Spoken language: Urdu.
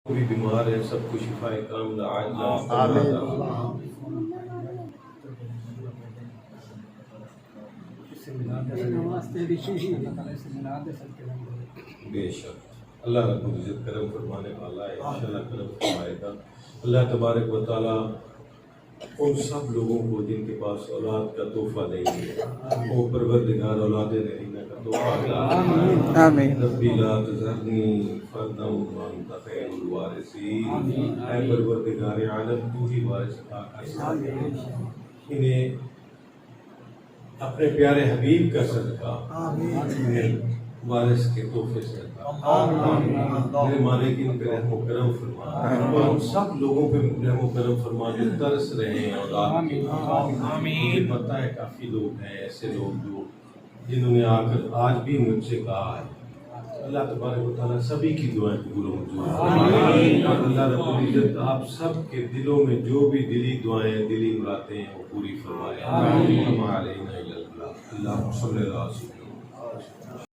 بھی بیمار ہیں سب کو شفائے کاملہ عاجلہ بے شک اللہ رب العزت کرم فرمانے والا ہے، انشاءاللہ کرم فرمائے گا۔ اللہ تبارک و تعالیٰ ان سب لوگوں کو جن کے پاس اولاد کا تحفہ نہیں ہے وہ پروردگار اولاد رحیمہ کا تحفہ آمین۔ ربی لا تذرنی فردا وانت خیر الوارثین، اے پروردگار عالم تو ہی وارث عطا کر سکتے ہیں، انہیں اپنے پیارے حبیب کا صدقہ انہیں وارث کے تحفے سے میرے مالک ان پہ رحم و کرم فرما اور ان سب لوگوں پہ رحم و کرم فرما جو ترس رہے ہیں اولاد کے مجھے پتہ ہے کافی لوگ ہیں ایسے لوگ جو جنہوں نے آ کر آج بھی مجھ سے کہا ہے۔ اللہ تبارک و تعالیٰ سبھی کی دعائیں قبول ہوں اور اللہ رب العزت آپ سب کے دلوں میں جو بھی دلی دعائیں دلی مرادیں ہیں وہ پوری فرمائے۔ اللہ صلی اللہ علیہ وسلم۔